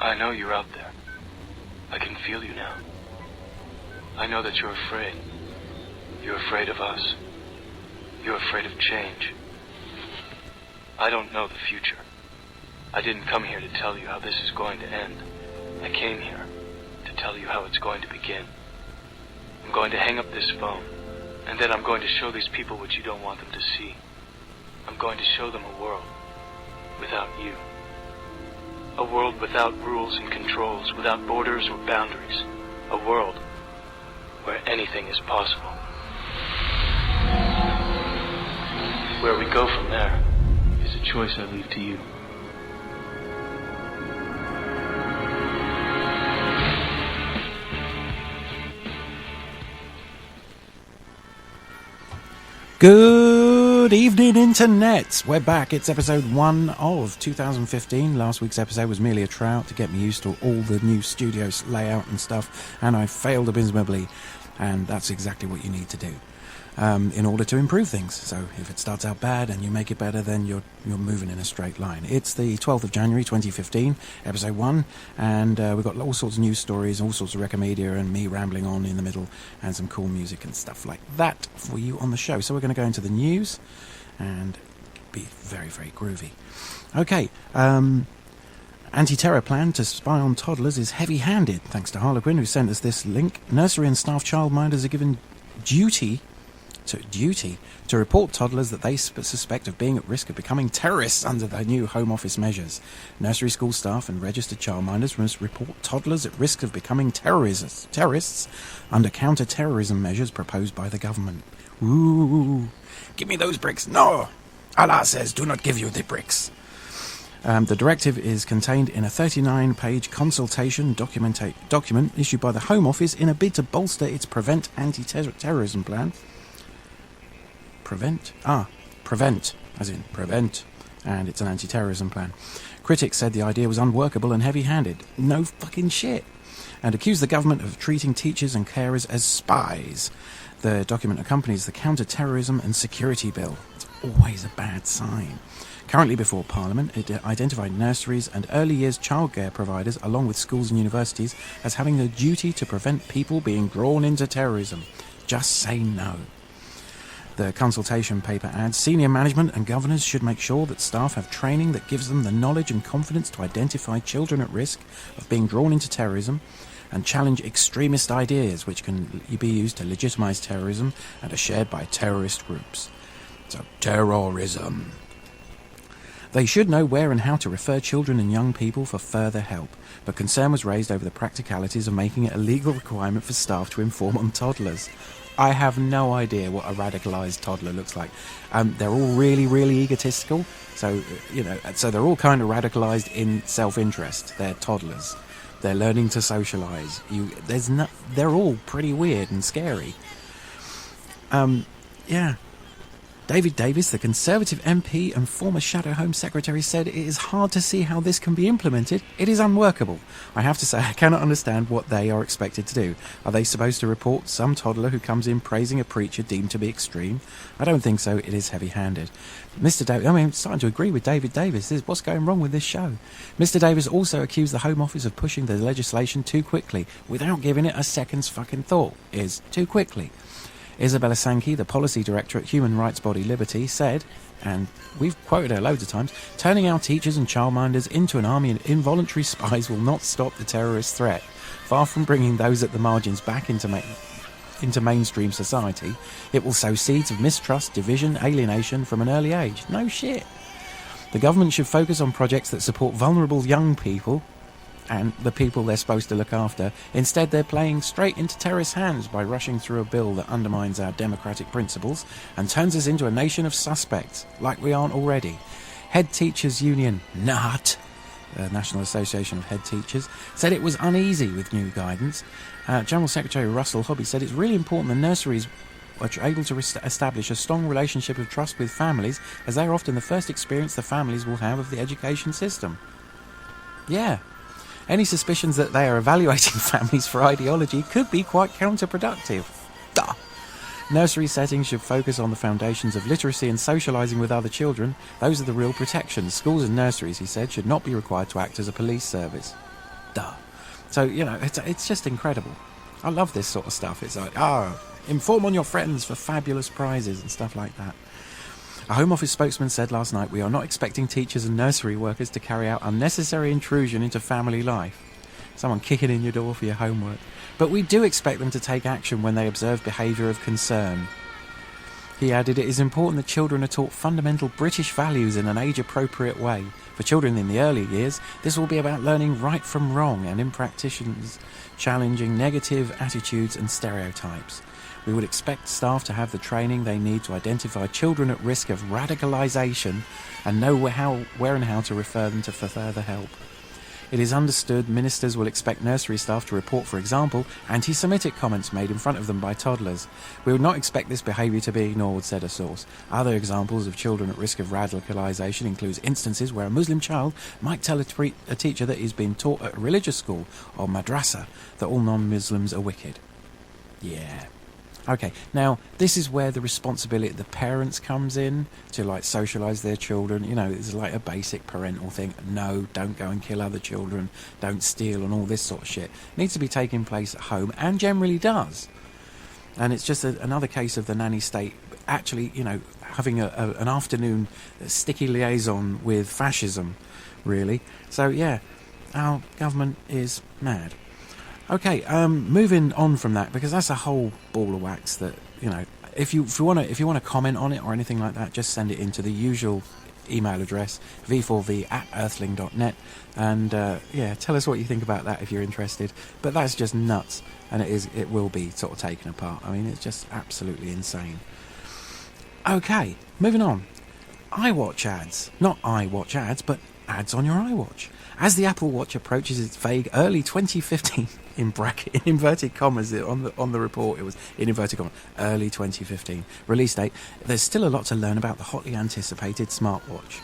I know you're out there. I can feel you now. I know that you're afraid. You're afraid of us. You're afraid of change. I don't know the future. I didn't come here to tell you how this is going to end. I came here to tell you how it's going to begin. I'm going to hang up this phone, and then I'm going to show these people what you don't want them to see. I'm going to show them a world without you. A world without rules and controls, without borders or boundaries. A world where anything is possible. Where we go from there is a choice I leave to you. Good evening, Internet. We're back. It's episode 1 of 2015. Last week's episode was merely a tryout to get me used to all the new studios layout and stuff, and I failed abysmally. And that's exactly what you need to do in order to improve things. So if it starts out bad and you make it better, then you're moving in a straight line. It's the 12th of January 2015, episode 1, and we've got all sorts of news stories, all sorts of Recomedia, and me rambling on in the middle, and some cool music and stuff like that for you on the show. So we're going to go into the news and be very, very groovy. Okay, anti-terror plan to spy on toddlers is heavy-handed, thanks to Harlequin, who sent us this link. Nursery and staff childminders are given duty to report toddlers that they suspect of being at risk of becoming terrorists under the new Home Office measures. Nursery school staff and registered childminders must report toddlers at risk of becoming terrorists under counter-terrorism measures proposed by the government. Ooh, give me those bricks. No! Allah says, do not give you the bricks. The directive is contained in a 39-page consultation document issued by the Home Office in a bid to bolster its Prevent anti-terrorism plan. Prevent, as in prevent, and it's an anti-terrorism plan. Critics said the idea was unworkable and heavy-handed. No fucking shit. And accused the government of treating teachers and carers as spies. The document accompanies the Counter-Terrorism and Security Bill. It's always a bad sign. Currently before Parliament, it identified nurseries and early years childcare providers, along with schools and universities, as having the duty to prevent people being drawn into terrorism. Just say no. The consultation paper adds, senior management and governors should make sure that staff have training that gives them the knowledge and confidence to identify children at risk of being drawn into terrorism and challenge extremist ideas which can be used to legitimise terrorism and are shared by terrorist groups. So, terrorism. They should know where and how to refer children and young people for further help, but concern was raised over the practicalities of making it a legal requirement for staff to inform on toddlers. I have no idea what a radicalised toddler looks like. They're all really, really egotistical, so they're all kind of radicalised in self-interest. They're toddlers. They're learning to socialise. They're all pretty weird and scary. Yeah. David Davis, the Conservative MP and former Shadow Home Secretary, said it is hard to see how this can be implemented. It is unworkable. I have to say, I cannot understand what they are expected to do. Are they supposed to report some toddler who comes in praising a preacher deemed to be extreme? I don't think so. It is heavy-handed. Mr. Davis, I'm starting to agree with David Davis. What's going wrong with this show? Mr. Davis also accused the Home Office of pushing the legislation too quickly, without giving it a second's fucking thought. Too quickly. Isabella Sankey, the policy director at human rights body Liberty, said, and we've quoted her loads of times, turning our teachers and childminders into an army of involuntary spies will not stop the terrorist threat. Far from bringing those at the margins back into mainstream society, it will sow seeds of mistrust, division, alienation from an early age. No shit. The government should focus on projects that support vulnerable young people and the people they're supposed to look after. Instead, they're playing straight into terrorist hands by rushing through a bill that undermines our democratic principles and turns us into a nation of suspects, like we aren't already. Head Teachers Union, NAT, the National Association of Head Teachers, said it was uneasy with new guidance. General Secretary Russell Hobby said it's really important the nurseries are able to establish a strong relationship of trust with families, as they are often the first experience the families will have of the education system. Yeah. Any suspicions that they are evaluating families for ideology could be quite counterproductive. Duh. Nursery settings should focus on the foundations of literacy and socialising with other children. Those are the real protections. Schools and nurseries, he said, should not be required to act as a police service. Duh. So, it's just incredible. I love this sort of stuff. It's like, inform on your friends for fabulous prizes and stuff like that. A Home Office spokesman said last night, "We are not expecting teachers and nursery workers to carry out unnecessary intrusion into family life." Someone kicking in your door for your homework. "But we do expect them to take action when they observe behaviour of concern." He added, "It is important that children are taught fundamental British values in an age-appropriate way. For children in the early years, this will be about learning right from wrong and in practitioners challenging negative attitudes and stereotypes. We would expect staff to have the training they need to identify children at risk of radicalisation and know where and how to refer them to for further help. It is understood ministers will expect nursery staff to report, for example, anti-Semitic comments made in front of them by toddlers. We would not expect this behaviour to be ignored," said a source. Other examples of children at risk of radicalisation includes instances where a Muslim child might tell a teacher that he's been taught at a religious school or madrasa that all non-Muslims are wicked. Yeah. Okay, now, this is where the responsibility of the parents comes in to, socialise their children. It's like a basic parental thing. No, don't go and kill other children. Don't steal and all this sort of shit. It needs to be taking place at home, and generally does. And it's just another case of the nanny state actually, having an afternoon sticky liaison with fascism, really. So, yeah, our government is mad. Okay, moving on from that, because that's a whole ball of wax that, if you want to comment on it or anything like that, just send it into the usual email address, v4v@earthling.net, and tell us what you think about that if you're interested. But that's just nuts, and it will be sort of taken apart. I mean, it's just absolutely insane. Okay, moving on. iWatch ads. Not iWatch ads, but ads on your iWatch. As the Apple Watch approaches its vague early 2015, in inverted commas on the report, it was in inverted commas, early 2015 release date, there's still a lot to learn about the hotly anticipated smartwatch.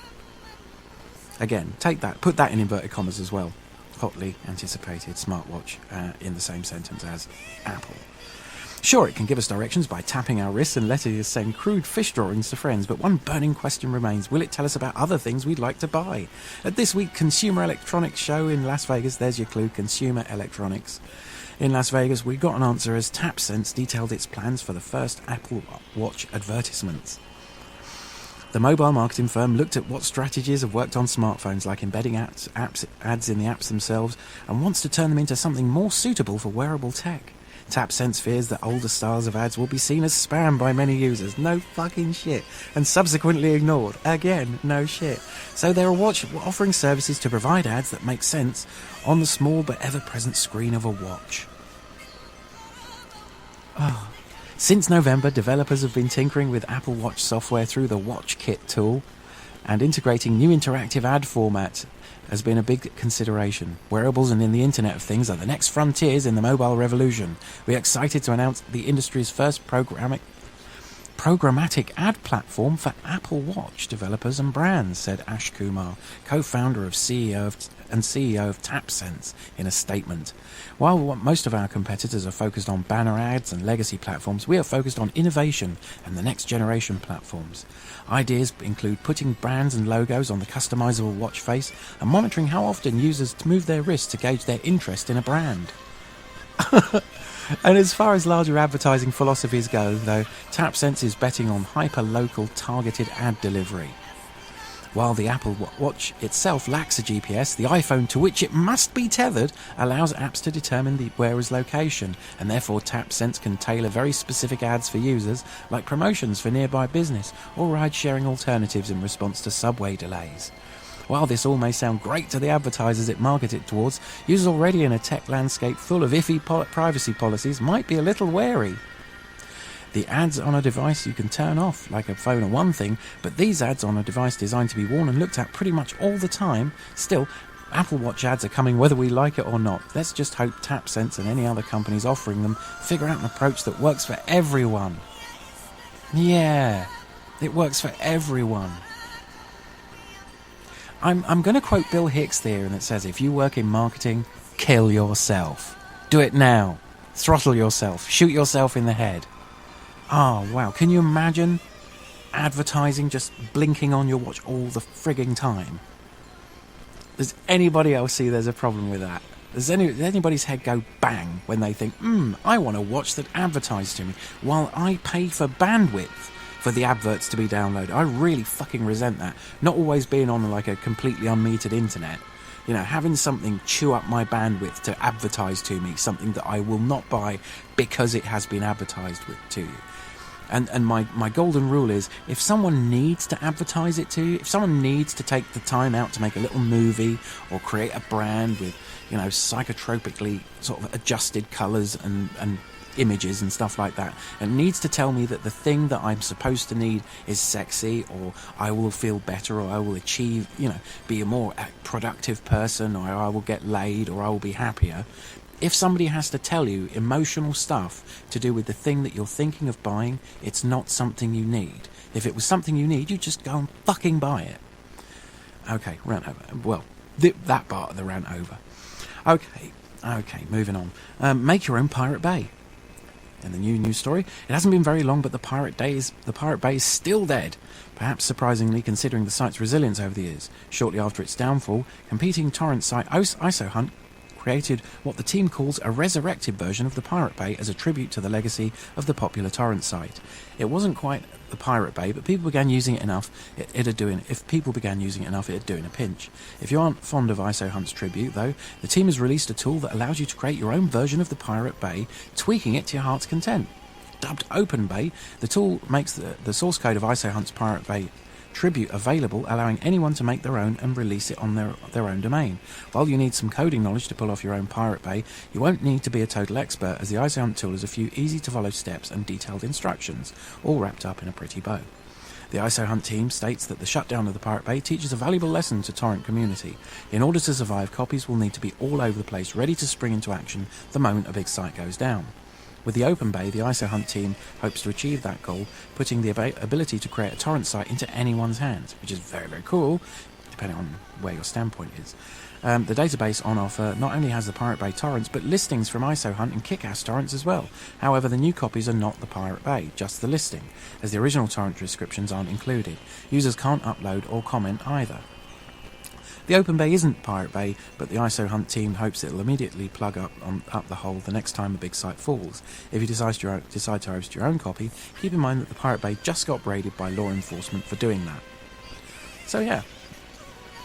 Again, put that in inverted commas as well. Hotly anticipated smartwatch in the same sentence as Apple. Sure, it can give us directions by tapping our wrists and letting us send crude fish drawings to friends, but one burning question remains: will it tell us about other things we'd like to buy? At this week's Consumer Electronics Show in Las Vegas, there's your clue, consumer electronics. In Las Vegas, we got an answer as TapSense detailed its plans for the first Apple Watch advertisements. The mobile marketing firm looked at what strategies have worked on smartphones, like embedding ads in the apps themselves, and wants to turn them into something more suitable for wearable tech. TapSense fears that older styles of ads will be seen as spam by many users. No fucking shit. And subsequently ignored. Again, no shit. So they're offering services to provide ads that make sense on the small but ever-present screen of a watch. Oh. Since November, developers have been tinkering with Apple Watch software through the WatchKit tool, and integrating new interactive ad formats has been a big consideration. Wearables and in the Internet of Things are the next frontiers in the mobile revolution. We are excited to announce the industry's first programmatic ad platform for Apple Watch developers and brands, said Ash Kumar, co-founder and CEO of TapSense, in a statement. While most of our competitors are focused on banner ads and legacy platforms, we are focused on innovation and the next generation platforms. Ideas include putting brands and logos on the customizable watch face and monitoring how often users move their wrists to gauge their interest in a brand. And as far as larger advertising philosophies go, though, TapSense is betting on hyper-local targeted ad delivery. While the Apple Watch itself lacks a GPS, the iPhone to which it must be tethered allows apps to determine the wearer's location, and therefore TapSense can tailor very specific ads for users, like promotions for nearby business or ride-sharing alternatives in response to subway delays. While this all may sound great to the advertisers it marketed towards, users already in a tech landscape full of iffy privacy policies might be a little wary. The ads on a device you can turn off, like a phone, are one thing, but these ads on a device designed to be worn and looked at pretty much all the time, still, Apple Watch ads are coming whether we like it or not. Let's just hope TapSense and any other companies offering them figure out an approach that works for everyone. Yeah, it works for everyone. I'm going to quote Bill Hicks there, and it says, if you work in marketing, kill yourself. Do it now. Throttle yourself. Shoot yourself in the head. Oh, wow. Can you imagine advertising just blinking on your watch all the frigging time? Does anybody else see there's a problem with that? Does anybody's head go bang when they think, I want to watch that advertised to me while I pay for bandwidth for the adverts to be downloaded? I really fucking resent that. Not always being on like a completely unmetered internet. You know, having something chew up my bandwidth to advertise to me, something that I will not buy because it has been advertised to you. And my golden rule is, if someone needs to advertise it to you, if someone needs to take the time out to make a little movie or create a brand with, psychotropically sort of adjusted colours and images and stuff like that, and needs to tell me that the thing that I'm supposed to need is sexy, or I will feel better, or I will achieve, be a more productive person, or I will get laid, or I will be happier. If somebody has to tell you emotional stuff to do with the thing that you're thinking of buying, it's not something you need. If it was something you need, you just go and fucking buy it. Okay, rant over. Well, that part of the rant over. Okay, moving on. Make your own Pirate Bay. In the new news story, it hasn't been very long, but the Pirate Bay is still dead. Perhaps surprisingly, considering the site's resilience over the years. Shortly after its downfall, competing torrent site IsoHunt created what the team calls a resurrected version of the Pirate Bay as a tribute to the legacy of the popular torrent site. It wasn't quite the Pirate Bay, but people began using it enough, it'd do in a pinch. If you aren't fond of IsoHunt's tribute, though, the team has released a tool that allows you to create your own version of the Pirate Bay, tweaking it to your heart's content. Dubbed Open Bay, the tool makes the source code of IsoHunt's Pirate Bay tribute available, allowing anyone to make their own and release it on their own domain. While you need some coding knowledge to pull off your own Pirate Bay, you won't need to be a total expert, as the IsoHunt tool has a few easy to follow steps and detailed instructions, all wrapped up in a pretty bow. The IsoHunt team states that the shutdown of the Pirate Bay teaches a valuable lesson to torrent community. In order to survive, copies will need to be all over the place, ready to spring into action the moment a big site goes down. With the Open Bay, the IsoHunt team hopes to achieve that goal, putting the ability to create a torrent site into anyone's hands, which is very, very cool, depending on where your standpoint is. The database on offer not only has the Pirate Bay torrents, but listings from IsoHunt and Kick-Ass torrents as well. However, the new copies are not the Pirate Bay, just the listing, as the original torrent descriptions aren't included. Users can't upload or comment either. The Open Bay isn't Pirate Bay, but the IsoHunt team hopes it'll immediately plug up the hole the next time a big site falls. If you decide to host your own copy, keep in mind that the Pirate Bay just got raided by law enforcement for doing that. So yeah,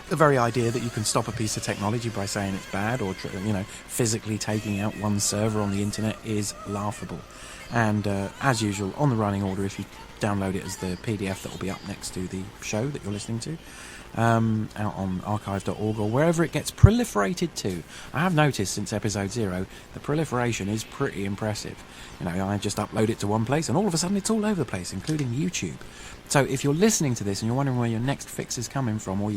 the very idea that you can stop a piece of technology by saying it's bad, or physically taking out one server on the internet, is laughable. And as usual, on the running order, if you download it as the PDF that will be up next to the show that you're listening to, out on archive.org or wherever it gets proliferated to. I have noticed since episode 0 the proliferation is pretty impressive. I just upload it to one place and all of a sudden it's all over the place, including YouTube. So if you're listening to this and you're wondering where your next fix is coming from, or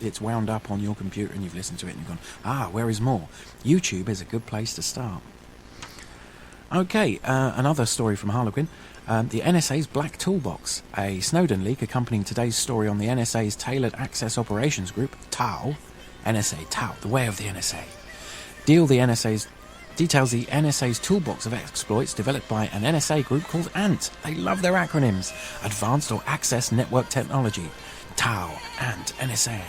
it's wound up on your computer and you've listened to it and you've gone, where is more? YouTube is a good place to start. Okay, another story from Harlequin. The NSA's Black Toolbox, a Snowden leak accompanying today's story on the NSA's Tailored Access Operations Group, TAO, the way of the NSA, details the NSA's toolbox of exploits developed by an NSA group called ANT. They love their acronyms. Advanced or Access Network Technology. TAO, ANT, NSA.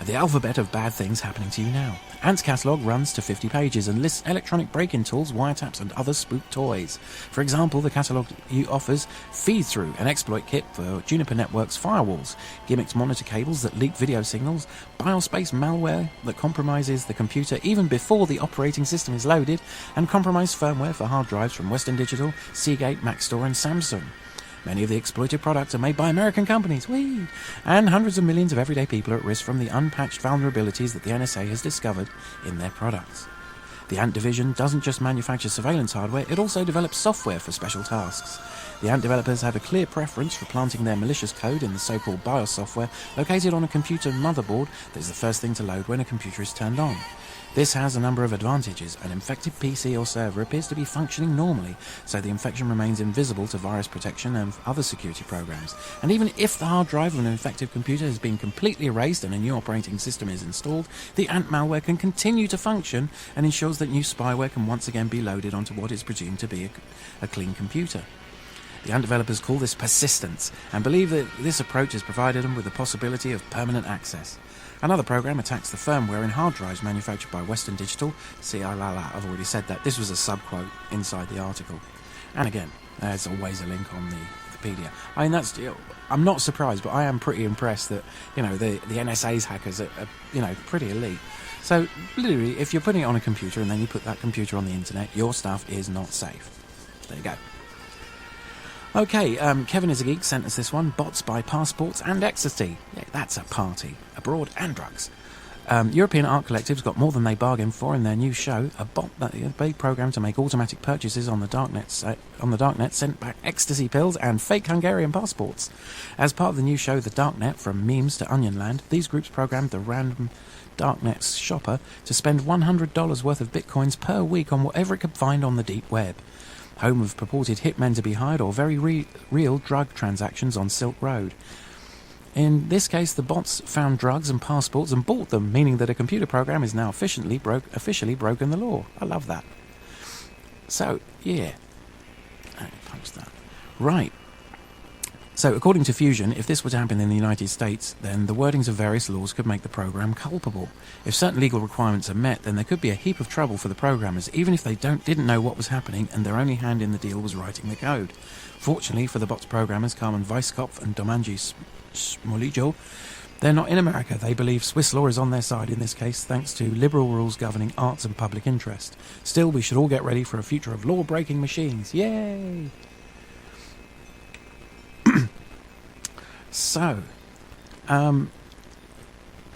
The alphabet of bad things happening to you now. ANT's catalogue runs to 50 pages and lists electronic break-in tools, wiretaps and other spook toys. For example, the catalogue offers feed-through, an exploit kit for Juniper Network's firewalls, gimmicks monitor cables that leak video signals, biospace malware that compromises the computer even before the operating system is loaded, and compromised firmware for hard drives from Western Digital, Seagate, Maxtor and Samsung. Many of the exploited products are made by American companies, and hundreds of millions of everyday people are at risk from the unpatched vulnerabilities that the NSA has discovered in their products. The ANT division doesn't just manufacture surveillance hardware, it also develops software for special tasks. The ANT developers have a clear preference for planting their malicious code in the so-called BIOS software located on a computer motherboard that is the first thing to load when a computer is turned on. This has a number of advantages. An infected PC or server appears to be functioning normally, so the infection remains invisible to virus protection and other security programs. And even if the hard drive of an infected computer has been completely erased and a new operating system is installed, the ANT malware can continue to function and ensures that new spyware can once again be loaded onto what is presumed to be a clean computer. The Ant developers call this persistence and believe that this approach has provided them with the possibility of permanent access. Another program attacks the firmware in hard drives manufactured by Western Digital. See, I've already said that. This was a sub-quote inside the article. And again, there's always a link on the Wikipedia. I mean, that's... I'm not surprised, but I am pretty impressed that, the NSA's hackers are pretty elite. So, literally, if you're putting it on a computer and then you put that computer on the internet, your stuff is not safe. There you go. Okay, Kevin is a Geek sent us this one. Bots buy passports and ecstasy. Yeah, that's a party. Abroad and drugs. European art collectives got more than they bargained for in their new show. A bot that they programmed to make automatic purchases on the darknet sent back ecstasy pills and fake Hungarian passports. As part of the new show, The Darknet, from memes to Onionland, these groups programmed the random darknet shopper to spend $100 worth of bitcoins per week on whatever it could find on the deep web. Home of purported hitmen to be hired or very real drug transactions on Silk Road. In this case, the bots found drugs and passports and bought them, meaning that a computer program is now officially broken the law. I love that. So, yeah. Let me post that. Right. So, according to Fusion, if this were to happen in the United States, then the wordings of various laws could make the program culpable. If certain legal requirements are met, then there could be a heap of trouble for the programmers, even if they didn't know what was happening and their only hand in the deal was writing the code. Fortunately for the bots programmers, Carmen Weisskopf and Domanji Smolijo, they're not in America. They believe Swiss law is on their side in this case, thanks to liberal rules governing arts and public interest. Still, we should all get ready for a future of law-breaking machines. Yay! So,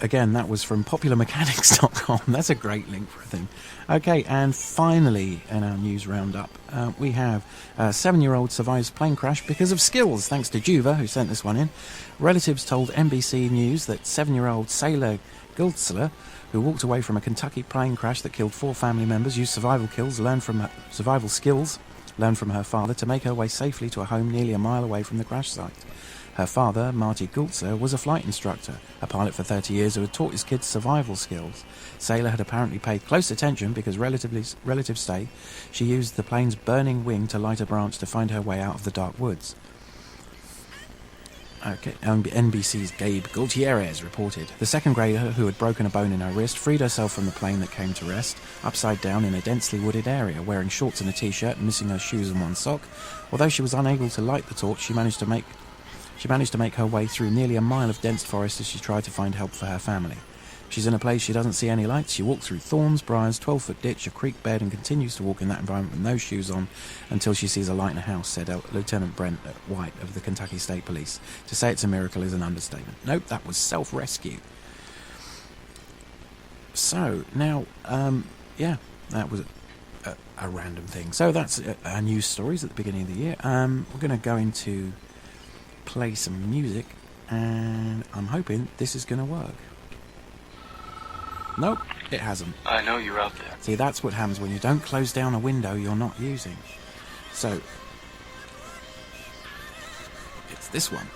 again, that was from popularmechanics.com. That's a great link for a thing. Okay, and finally, in our news roundup, we have a 7-year-old survives plane crash because of skills, thanks to Juva, who sent this one in. Relatives told NBC News that 7-year-old Sailor Gultzler, who walked away from a Kentucky plane crash that killed 4 family members, used survival skills learned from her father to make her way safely to a home nearly a mile away from the crash site. Her father, Marty Gultzer, was a flight instructor, a pilot for 30 years who had taught his kids survival skills. Sailor had apparently paid close attention because relatives say she used the plane's burning wing to light a branch to find her way out of the dark woods. Okay, NBC's Gabe Gutierrez reported. The second grader, who had broken a bone in her wrist, freed herself from the plane that came to rest, upside down in a densely wooded area, wearing shorts and a t-shirt and missing her shoes and one sock. Although she was unable to light the torch, she managed to make her way through nearly a mile of dense forest as she tried to find help for her family. She's in a place she doesn't see any lights. She walks through thorns, briars, 12-foot ditch, a creek bed, and continues to walk in that environment with no shoes on until she sees a light in a house, said Lieutenant Brent White of the Kentucky State Police. To say it's a miracle is an understatement. Nope, that was self-rescue. So, now, that was a random thing. So that's our news stories at the beginning of the year. We're going to go into play some music, and I'm hoping this is going to work. Nope, it hasn't. I know you're out there. See, that's what happens when you don't close down a window you're not using. So, it's this one.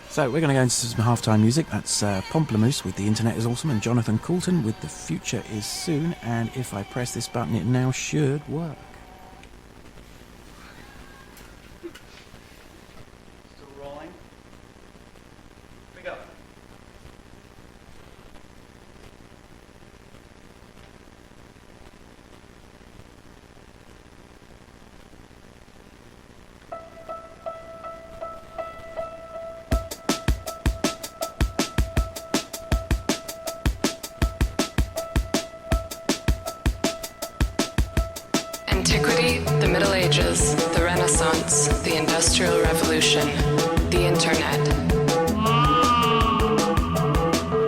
So, we're going to go into some halftime music. That's Pomplamoose with The Internet is Awesome and Jonathan Coulton with The Future is Soon. And if I press this button, it now should work. Antiquity, the Middle Ages, the Renaissance, the Industrial Revolution, the Internet.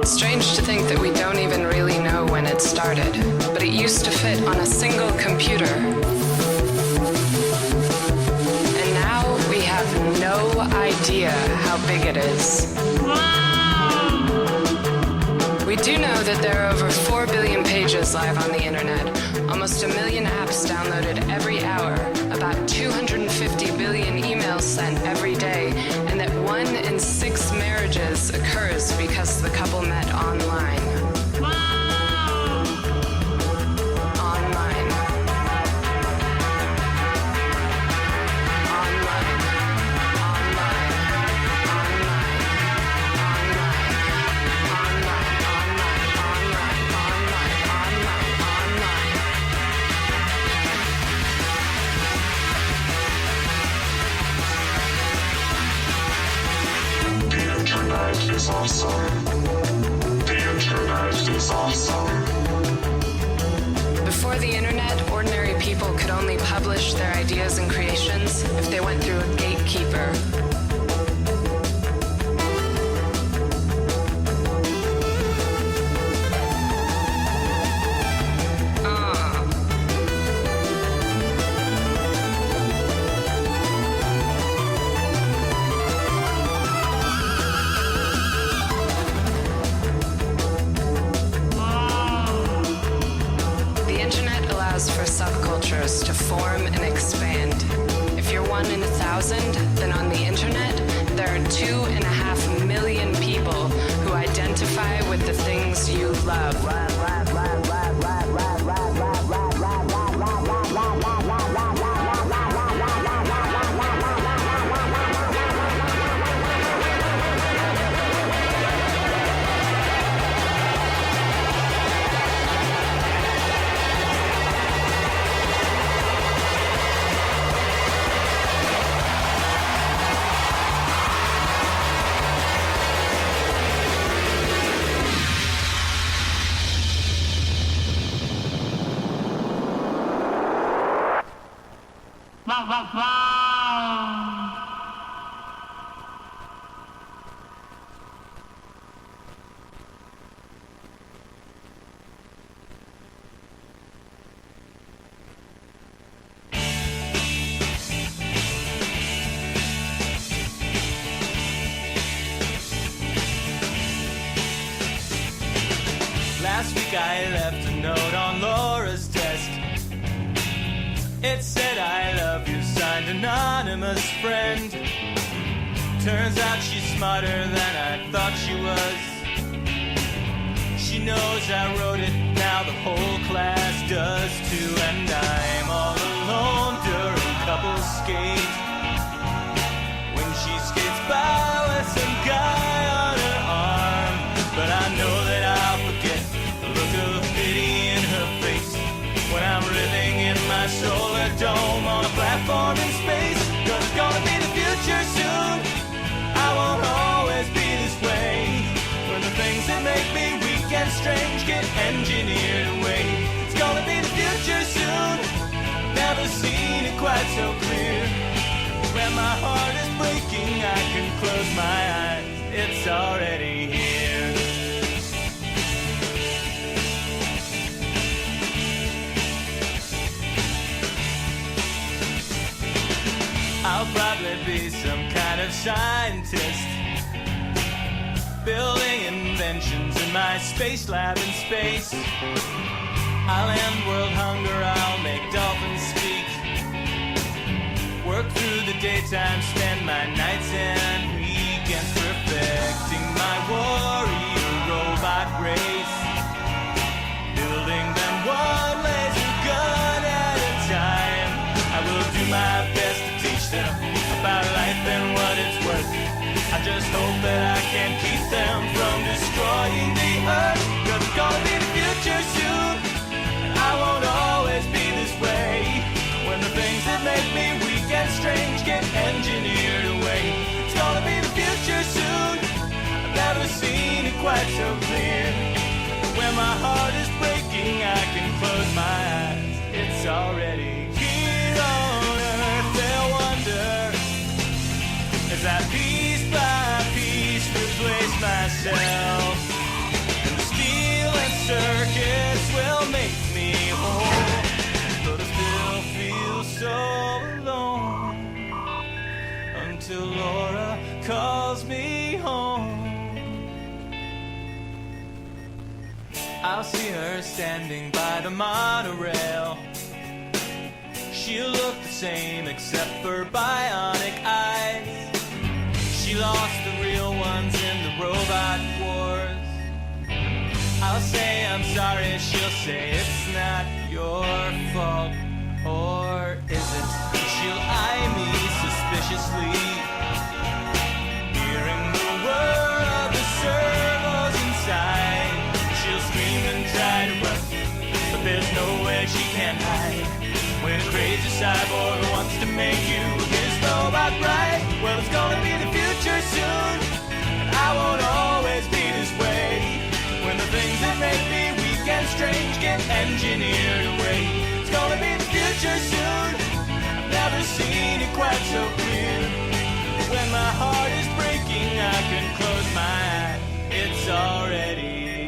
Strange to think that we don't even really know when it started, but it used to fit on a single computer. And now we have no idea how big it is. We do know that there are over 4 billion pages live on the internet, almost 1 million apps downloaded every hour, about 250 billion emails sent every day, and that 1 in 6 marriages occurs because the couple met online. awesome. The internet is awesome. Before the internet, ordinary people could only publish their ideas and creations if they went through a gatekeeper. For subcultures to form and expand. If you're 1 in 1,000, then on the internet, there are 2.5 million people who identify with the things you love. Last week I left a note on Laura's desk. It said, I love you, signed anonymous friend. Turns out she's smarter than I thought she was. She knows I wrote it, now the whole class does too. And I'm all alone during couple skate, when she skates by with some guy on her arm. But I know that I'll forget the look of pity in her face when I'm living in my solar dome on a platform in space. 'Cause it's gonna be the future soon. I won't always be this way, when the things that make me weak and strange get engineered away. It's gonna be the future soon. Never seen it quite so clear. When my heart is breaking, I can close my eyes. It's already here. I'll probably be some kind of scientist, building inventions in my space lab in space. I'll end world hunger, I'll make dolphins speak, work through the daytime, spend my nights and weekends perfecting my warrior robot race, building them one laser gun at a time. I will do my best to teach them about life and what it's worth. I just hope that I can keep them from destroying the earth. 'Cause it's gonna be the future soon, and I won't always be this way, when the things that make me weak and strange get engineered away. It's gonna be the future soon. I've never seen it quite so clear. When my heart is breaking, I can close my eyes. It's already here on earth. They'll wonder, as I piece by piece replace myself, and the steel and circuits will make me whole. But I still feel so alone, until Laura calls me home. I'll see her standing by the monorail. She'll look the same except for bionic eyes. She lost the real ones in the robot wars. I'll say I'm sorry, she'll say it's not your fault. Or is it? She'll eye me suspiciously, hearing the whir of the servos inside. She'll scream and try to run, but there's no way she can hide. When a crazy cyborg wants to make you his robot bride, well, it's gonna be the future soon, and I won't always engineered away. It's gonna be the future soon. I've never seen it quite so clear. When my heart is breaking, I can close my eyes. It's already here.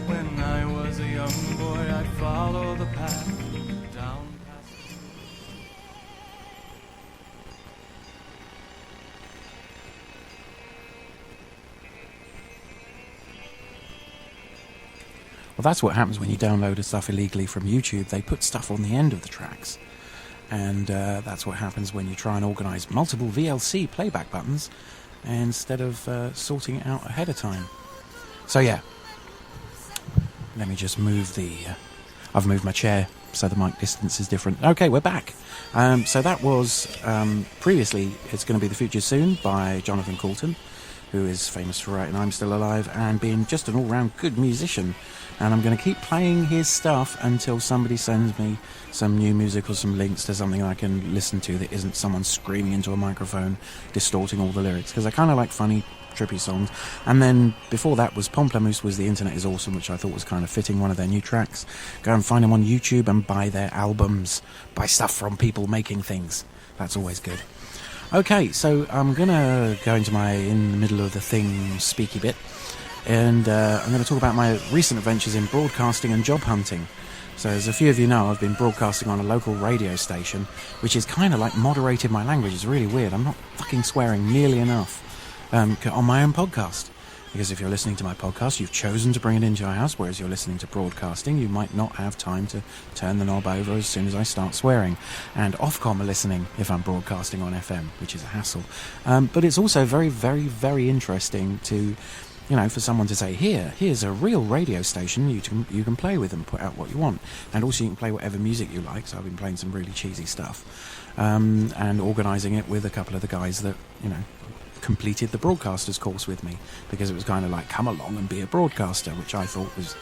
When I was a young boy, I'd follow the path down past. Well, that's what happens when you download stuff illegally from YouTube. They put stuff on the end of the tracks. And that's what happens when you try and organise multiple VLC playback buttons instead of sorting it out ahead of time. So yeah, let me just move the... I've moved my chair so the mic distance is different. Okay, we're back. So that was previously It's Going to Be the Future Soon by Jonathan Coulton, who is famous for writing I'm Still Alive and being just an all-round good musician. And I'm going to keep playing his stuff until somebody sends me some new music or some links to something I can listen to that isn't someone screaming into a microphone, distorting all the lyrics, because I kind of like funny, trippy songs. And then before that was Pomplamoose was The Internet Is Awesome, which I thought was kind of fitting, one of their new tracks. Go and find them on YouTube and buy their albums, buy stuff from people making things. That's always good. Okay, so I'm going to go into my in the middle of the thing speaky bit, and I'm going to talk about my recent adventures in broadcasting and job hunting. So as a few of you know, I've been broadcasting on a local radio station, which is kind of like moderated my language. It's really weird. I'm not fucking swearing nearly enough on my own podcast. Because if you're listening to my podcast, you've chosen to bring it into your house, whereas you're listening to broadcasting, you might not have time to turn the knob over as soon as I start swearing. And Ofcom are listening if I'm broadcasting on FM, which is a hassle. But it's also very, very, very interesting to, you know, for someone to say, here's a real radio station you can play with and put out what you want. And also you can play whatever music you like, so I've been playing some really cheesy stuff. And organising it with a couple of the guys that, you know, completed the broadcaster's course with me, because it was kind of like, come along and be a broadcaster, which I thought was,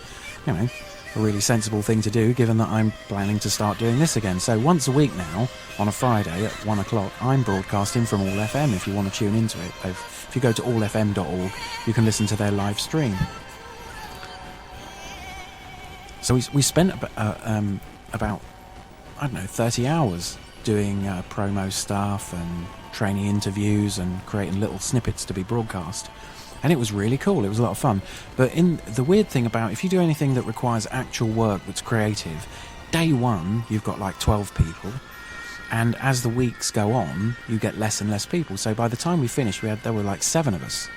you know, a really sensible thing to do, given that I'm planning to start doing this again. So once a week now, on a Friday at 1 o'clock, I'm broadcasting from All FM. If you want to tune into it, if you go to allfm.org, you can listen to their live stream. So we spent about, I don't know, 30 hours doing promo stuff and training interviews and creating little snippets to be broadcast, and it was really cool. It was a lot of fun. But in the weird thing about, if you do anything that requires actual work that's creative, day one you've got like 12 people, and as the weeks go on you get less and less people. So by the time we finished, there were like 7 of us,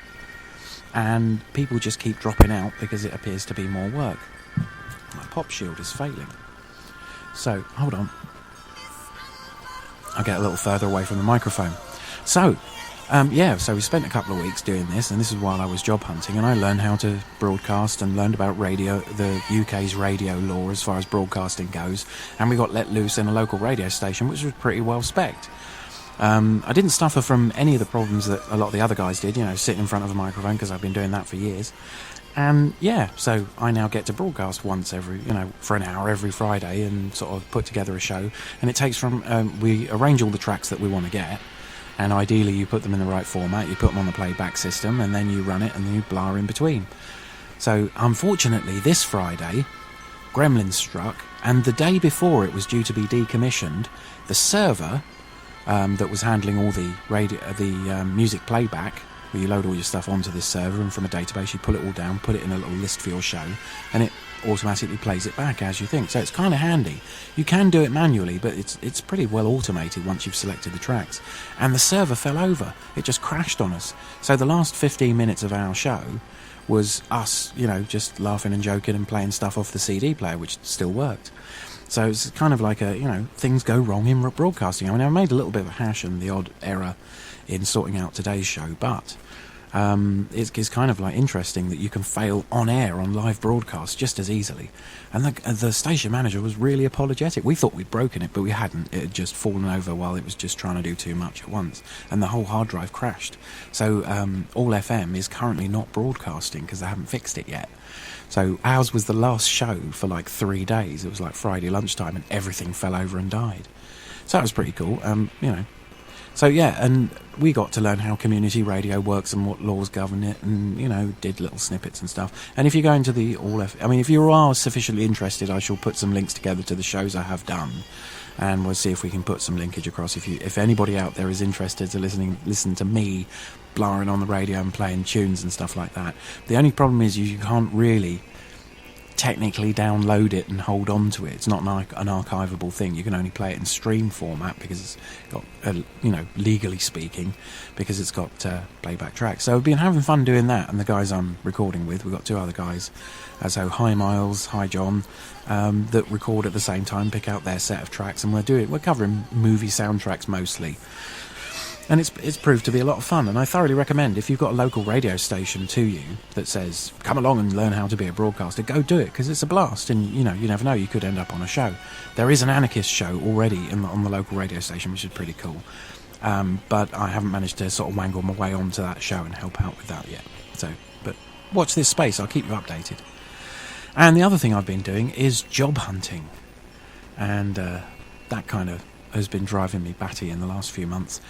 and people just keep dropping out because it appears to be more work. My pop shield is failing, so hold on, I'll get a little further away from the microphone. So, so we spent a couple of weeks doing this, and this is while I was job hunting, and I learned how to broadcast and learned about radio, the UK's radio law as far as broadcasting goes, and we got let loose in a local radio station, which was pretty well spec'd. I didn't suffer from any of the problems that a lot of the other guys did, you know, sitting in front of a microphone, because I've been doing that for years. And so I now get to broadcast once for an hour every Friday, and sort of put together a show. And it takes we arrange all the tracks that we want to get, and ideally you put them in the right format, you put them on the playback system, and then you run it and you blah in between. So unfortunately this Friday, Gremlins struck, and the day before it was due to be decommissioned, the server that was handling all the music playback, where you load all your stuff onto this server, and from a database you pull it all down, put it in a little list for your show, and it automatically plays it back as you think. So it's kind of handy. You can do it manually, but it's pretty well automated once you've selected the tracks. And the server fell over. It just crashed on us. So the last 15 minutes of our show was us, you know, just laughing and joking and playing stuff off the CD player, which still worked. So it's kind of like things go wrong in broadcasting. I mean, I made a little bit of a hash and the odd error in sorting out today's show, but It's kind of like interesting that you can fail on air on live broadcast just as easily. And the station manager was really apologetic. We thought we'd broken it, but we hadn't. It had just fallen over while it was just trying to do too much at once, and the whole hard drive crashed. So All FM is currently not broadcasting because they haven't fixed it yet. So ours was the last show for like 3 days. It was like Friday lunchtime, and everything fell over and died. So that was pretty cool. So yeah, and we got to learn how community radio works and what laws govern it, and did little snippets and stuff. And if you go into the if you are sufficiently interested, I shall put some links together to the shows I have done, and we'll see if we can put some linkage across. If anybody out there is interested to listen to me blaring on the radio and playing tunes and stuff like that. The only problem is you can't really technically download it and hold on to it. It's not an archivable thing. You can only play it in stream format because it's got legally speaking, because it's got playback tracks. So I've been having fun doing that, and the guys I'm recording with, we've got 2 other guys, so hi Miles, hi John, that record at the same time, pick out their set of tracks, and we're covering movie soundtracks mostly. And it's proved to be a lot of fun, and I thoroughly recommend, if you've got a local radio station to you that says, come along and learn how to be a broadcaster, go do it, because it's a blast, and you never know, you could end up on a show. There is an anarchist show already on the local radio station, which is pretty cool, but I haven't managed to sort of wangle my way onto that show and help out with that yet. But watch this space, I'll keep you updated. And the other thing I've been doing is job hunting, and that kind of has been driving me batty in the last few months.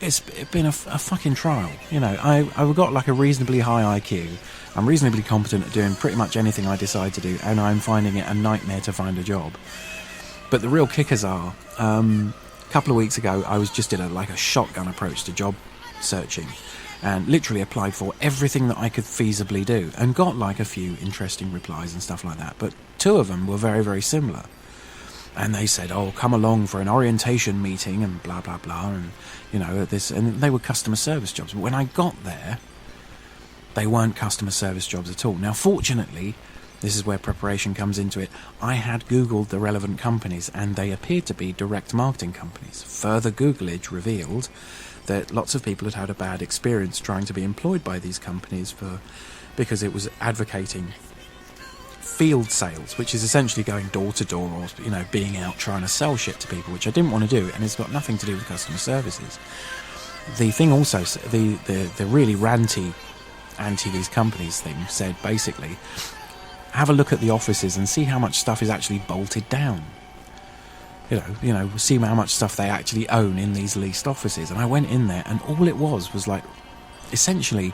It's been a fucking trial. I've got like a reasonably high IQ. I'm reasonably competent at doing pretty much anything I decide to do, and I'm finding it a nightmare to find a job. But the real kickers are, a couple of weeks ago, I did a shotgun approach to job searching, and literally applied for everything that I could feasibly do, and got like a few interesting replies and stuff like that. But 2 of them were very, very similar. And they said, oh, come along for an orientation meeting and blah, blah, blah. And, and they were customer service jobs. But when I got there, they weren't customer service jobs at all. Now, fortunately, this is where preparation comes into it. I had Googled the relevant companies, and they appeared to be direct marketing companies. Further Googlage revealed that lots of people had a bad experience trying to be employed by these companies because it was advocating field sales, which is essentially going door to door, or being out trying to sell shit to people, which I didn't want to do, and it's got nothing to do with customer services. The thing also, the really ranty anti these companies thing said basically, have a look at the offices and see how much stuff is actually bolted down. See how much stuff they actually own in these leased offices. And I went in there, and all it was like essentially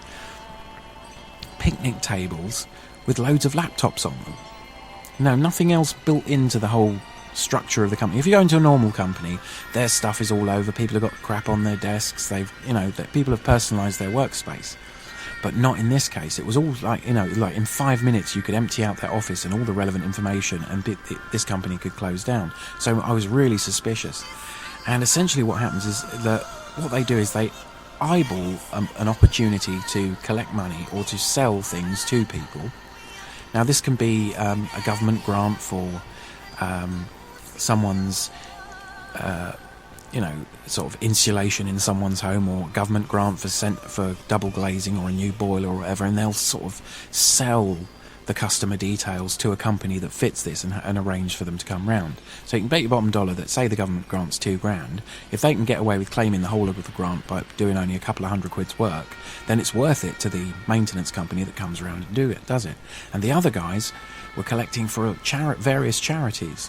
picnic tables with loads of laptops on them. Nothing else built into the whole structure of the company. If you go into a normal company, their stuff is all over. People have got crap on their desks. People have personalised their workspace. But not in this case. It was all like in 5 minutes you could empty out their office and all the relevant information, and this company could close down. So I was really suspicious. And essentially what happens is that what they do is they eyeball an opportunity to collect money or to sell things to people. Now, this can be a government grant for someone's, sort of insulation in someone's home, or government grant for double glazing or a new boiler or whatever, and they'll sort of sell the customer details to a company that fits this and arrange for them to come round. So you can bet your bottom dollar that, say the government grant's $2,000, if they can get away with claiming the whole of the grant by doing only a couple of £100's work, then it's worth it to the maintenance company that comes around and does it. And the other guys were collecting for various charities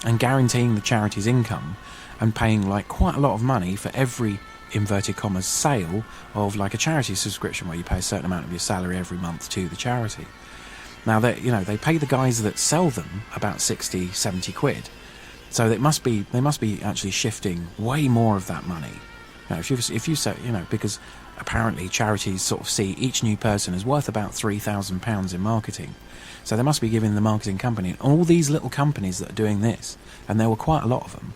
and guaranteeing the charity's income and paying like quite a lot of money for every inverted commas sale of like a charity subscription, where you pay a certain amount of your salary every month to the charity. Now, they pay the guys that sell them about 60, 70 quid. So they must be actually shifting way more of that money. If you say, because apparently charities sort of see each new person as worth about £3,000 in marketing. So they must be giving the marketing company, and all these little companies that are doing this, and there were quite a lot of them,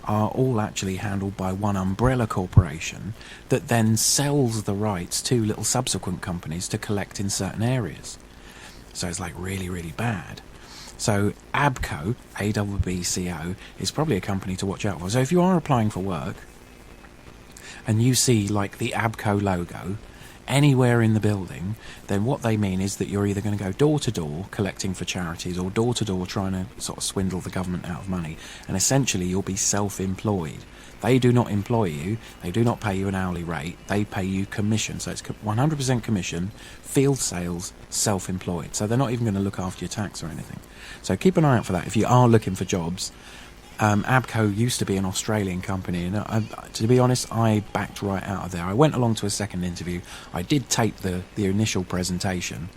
are all actually handled by one umbrella corporation that then sells the rights to little subsequent companies to collect in certain areas. So it's like really, really bad. So ABCO, ABBCO, is probably a company to watch out for. So if you are applying for work and you see like the ABCO logo anywhere in the building, then what they mean is that you're either going to go door to door collecting for charities or door to door trying to sort of swindle the government out of money, and essentially you'll be self-employed. They do not employ you, they do not pay you an hourly rate, they pay you commission, so it's 100% commission, field sales, self-employed, so they're not even going to look after your tax or anything. So keep an eye out for that if you are looking for jobs. ABCO used to be an Australian company, and to be honest, I backed right out of there. I went along to a second interview. I did tape the initial presentation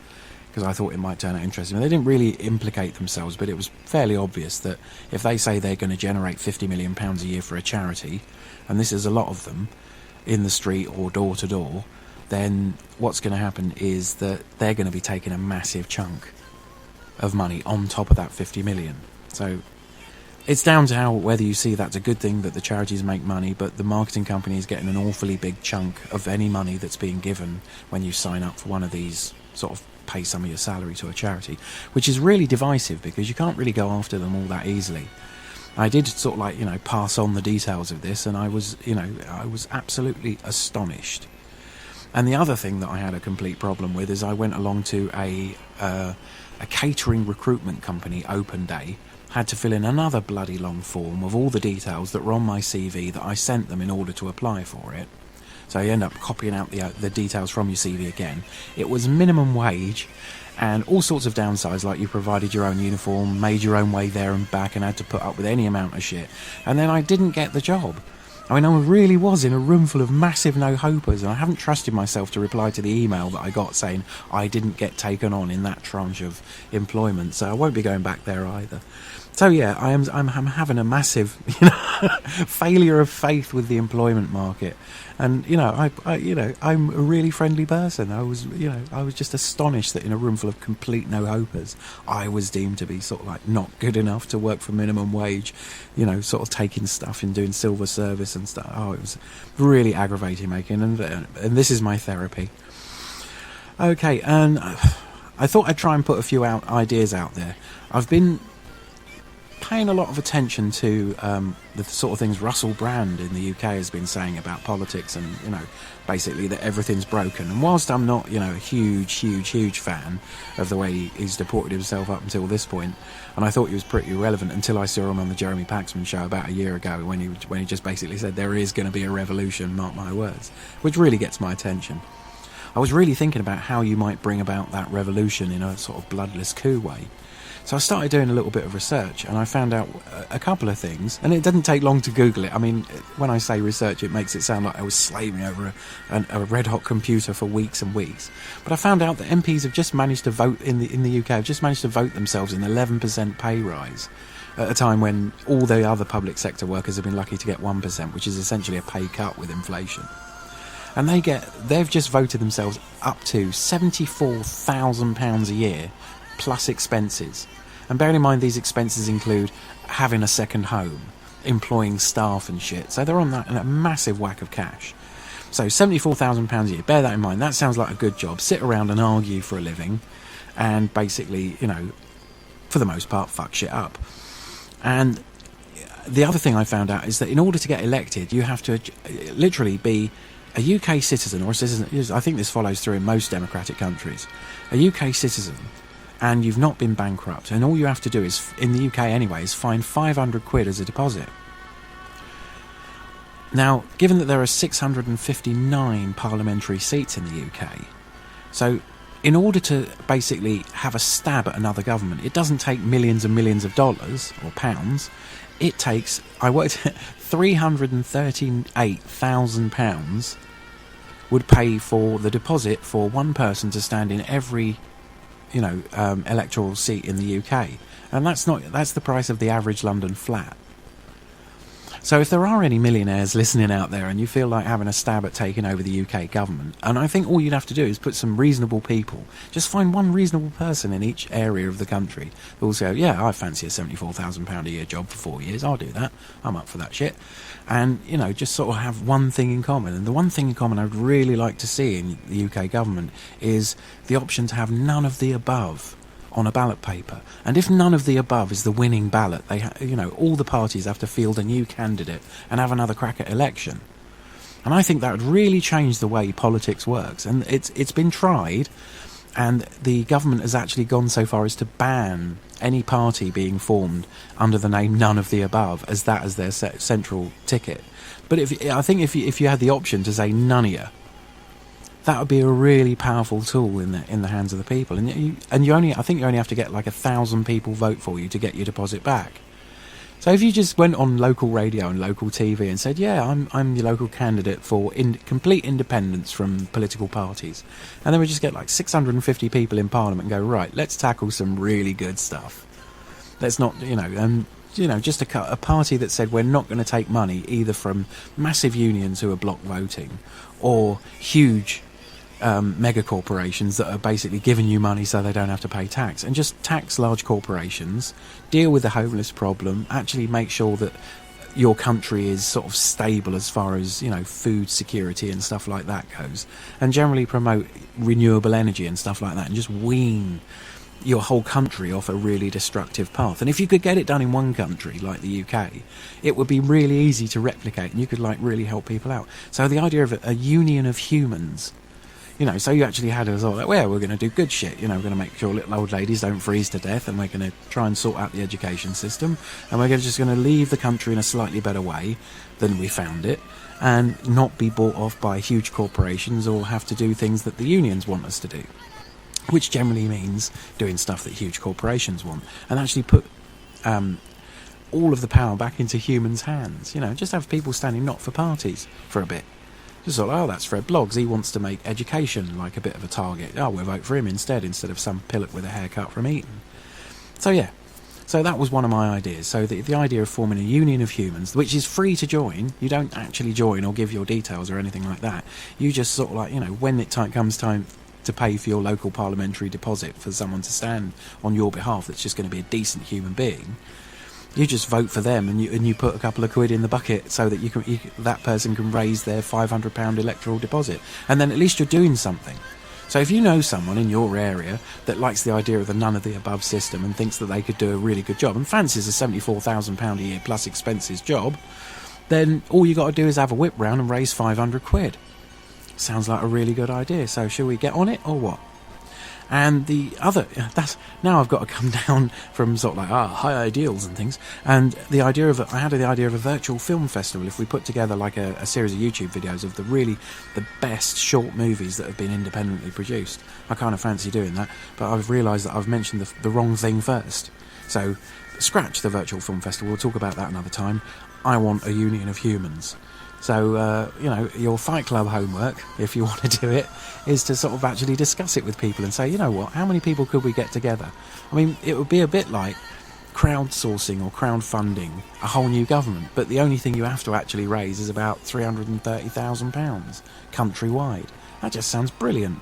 because I thought it might turn out interesting. They didn't really implicate themselves, but it was fairly obvious that if they say they're going to generate £50 million a year for a charity, and this is a lot of them, in the street or door to door, then what's going to happen is that they're going to be taking a massive chunk of money on top of that 50 million. So it's down to whether you see that's a good thing that the charities make money, but the marketing company is getting an awfully big chunk of any money that's being given when you sign up for one of these, sort of pay some of your salary to a charity, which is really divisive because you can't really go after them all that easily. I did sort of like, pass on the details of this, and I was absolutely astonished. And the other thing that I had a complete problem with is I went along to a catering recruitment company open day, had to fill in another bloody long form of all the details that were on my CV that I sent them in order to apply for it. So you end up copying out the details from your CV again. It was minimum wage and all sorts of downsides, like you provided your own uniform, made your own way there and back, and had to put up with any amount of shit. And then I didn't get the job. I mean, I really was in a room full of massive no-hopers, and I haven't trusted myself to reply to the email that I got saying I didn't get taken on in that tranche of employment, so I won't be going back there either. So yeah, I'm having a massive failure of faith with the employment market, and I'm a really friendly person. I was just astonished that in a room full of complete no-hopers, I was deemed to be sort of like not good enough to work for minimum wage, sort of taking stuff and doing silver service and stuff. Oh, it was really aggravating making, and this is my therapy. Okay, and I thought I'd try and put a few ideas out there. I've been paying a lot of attention to the sort of things Russell Brand in the UK has been saying about politics, and basically that everything's broken. And whilst I'm not a huge fan of the way he's deported himself up until this point, and I thought he was pretty irrelevant until I saw him on the Jeremy Paxman show about a year ago when he just basically said there is going to be a revolution, mark my words, which really gets my attention. I was really thinking about how you might bring about that revolution in a sort of bloodless coup way. So I started doing a little bit of research, and I found out a couple of things, and it didn't take long to Google it. I mean, when I say research, it makes it sound like I was slaving over a red-hot computer for weeks and weeks. But I found out that MPs have just managed to vote in the UK, have just managed to vote themselves an 11% pay rise at a time when all the other public sector workers have been lucky to get 1%, which is essentially a pay cut with inflation. And they've just voted themselves up to £74,000 a year plus expenses. And bearing in mind these expenses include having a second home, employing staff and shit. So they're on a massive whack of cash. So £74,000 a year, bear that in mind. That sounds like a good job. Sit around and argue for a living and basically, for the most part, fuck shit up. And the other thing I found out is that in order to get elected, you have to literally be a UK citizen, or a citizen, I think this follows through in most democratic countries, a UK citizen, and you've not been bankrupt, and all you have to do is, in the UK anyway, is find 500 quid as a deposit. Now, given that there are 659 parliamentary seats in the UK, so in order to basically have a stab at another government, it doesn't take millions and millions of dollars or pounds. It takes, £338,000 would pay for the deposit for one person to stand in every electoral seat in the UK, and that's the price of the average London flat. So if there are any millionaires listening out there and you feel like having a stab at taking over the UK government, and I think all you'd have to do is put some reasonable people, just find one reasonable person in each area of the country who will say, yeah, I fancy a £74,000 a year job for 4 years, I'll do that, I'm up for that shit. And, just sort of have one thing in common. And the one thing in common I'd really like to see in the UK government is the option to have none of the above on a ballot paper. And if none of the above is the winning ballot, all the parties have to field a new candidate and have another crack at election. And I think that would really change the way politics works. And it's been tried, and the government has actually gone so far as to ban any party being formed under the name None of the Above as their central ticket. But I think if you had the option to say none of you, that would be a really powerful tool in the hands of the people. And I think you only have to get like 1,000 people vote for you to get your deposit back. So if you just went on local radio and local TV and said, yeah, I'm your local candidate for complete independence from political parties, and then we just get like 650 people in Parliament and go, right, let's tackle some really good stuff. Let's not, just a party that said we're not going to take money either from massive unions who are block voting or huge mega corporations that are basically giving you money so they don't have to pay tax, and just tax large corporations, deal with the homeless problem, actually make sure that your country is sort of stable as far as food security and stuff like that goes, and generally promote renewable energy and stuff like that, and just wean your whole country off a really destructive path. And if you could get it done in one country like the UK, it would be really easy to replicate, and you could really help people out. So the idea of a union of humans, so you actually had us all like, well, we're going to do good shit, we're going to make sure little old ladies don't freeze to death, and we're going to try and sort out the education system, and we're just going to leave the country in a slightly better way than we found it, and not be bought off by huge corporations or have to do things that the unions want us to do, which generally means doing stuff that huge corporations want, and actually put all of the power back into humans' hands. Just have people standing not for parties for a bit. Just like, that's Fred Bloggs, he wants to make education like a bit of a target. We'll vote for him instead of some pillock with a haircut from Eton. So that was one of my ideas. So the idea of forming a union of humans, which is free to join. You don't actually join or give your details or anything like that. You just sort of when it comes time to pay for your local parliamentary deposit for someone to stand on your behalf that's just going to be a decent human being, you just vote for them, and you put a couple of quid in the bucket so that that person can raise their £500 electoral deposit, and then at least you're doing something. So if you know someone in your area that likes the idea of the none of the above system and thinks that they could do a really good job and fancies a £74,000 a year plus expenses job, then all you got to do is have a whip round and raise 500 quid. Sounds like a really good idea. So shall we get on it or what? And now I've got to come down from sort of high ideals and things, and I had the idea of a virtual film festival. If we put together a series of YouTube videos of the best short movies that have been independently produced. I kind of fancy doing that, but I've realised that I've mentioned the wrong thing first. So scratch the virtual film festival, we'll talk about that another time. I want a union of humans. So, your Fight Club homework, if you want to do it, is to sort of actually discuss it with people and say, how many people could we get together? I mean, it would be a bit like crowdsourcing or crowdfunding a whole new government, but the only thing you have to actually raise is about £330,000 countrywide. That just sounds brilliant.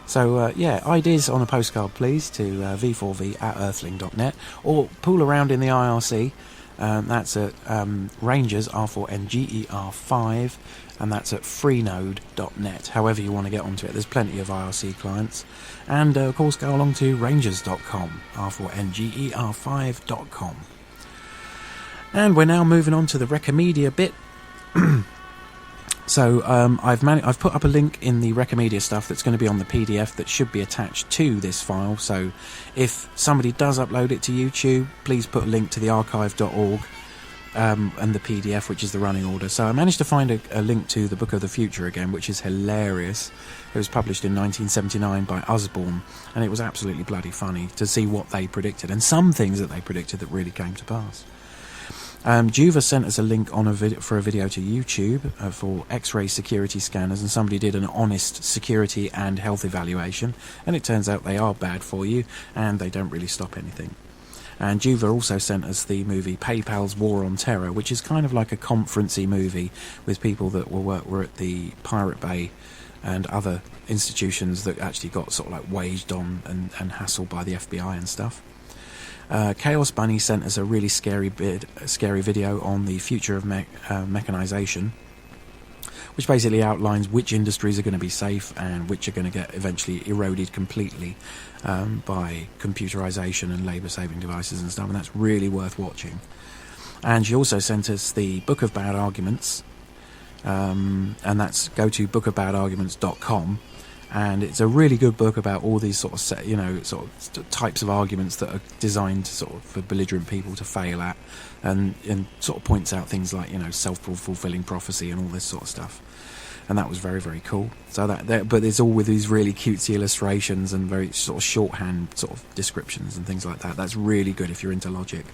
So, ideas on a postcard, please, to v4v@earthling.net, or pool around in the IRC. That's at Rangers, R4nger5, and that's at freenode.net. However you want to get onto it, there's plenty of IRC clients. And of course, go along to rangers.com, R4nger5.com. And we're now moving on to the Recomedia bit. So I've put up a link in the Recomedia stuff that's going to be on the PDF that should be attached to this file. So if somebody does upload it to YouTube, please put a link to the archive.org and the PDF, which is the running order. So I managed to find a link to the Book of the Future again, which is hilarious. It was published in 1979 by Usborne, and it was absolutely bloody funny to see what they predicted, and some things that they predicted that really came to pass. Juva sent us a link for a video to YouTube for X-ray security scanners, and somebody did an honest security and health evaluation, and it turns out they are bad for you and they don't really stop anything. And Juva also sent us the movie PayPal's War on Terror, which is kind of like a conferencey movie with people that were at the Pirate Bay and other institutions that actually got sort of like waged on and hassled by the FBI and stuff. Chaos Bunny sent us a really scary video on the future of mechanisation, which basically outlines which industries are going to be safe and which are going to get eventually eroded completely by computerisation and labour-saving devices and stuff, and that's really worth watching. And she also sent us the Book of Bad Arguments, and that's go to bookofabadarguments.com. And it's a really good book about all these sort of types of arguments that are designed for belligerent people to fail at, and sort of points out things like self-fulfilling prophecy and all this sort of stuff. And that was very, very cool. So but it's all with these really cutesy illustrations and very sort of shorthand sort of descriptions and things like that. That's really good if you're into logic.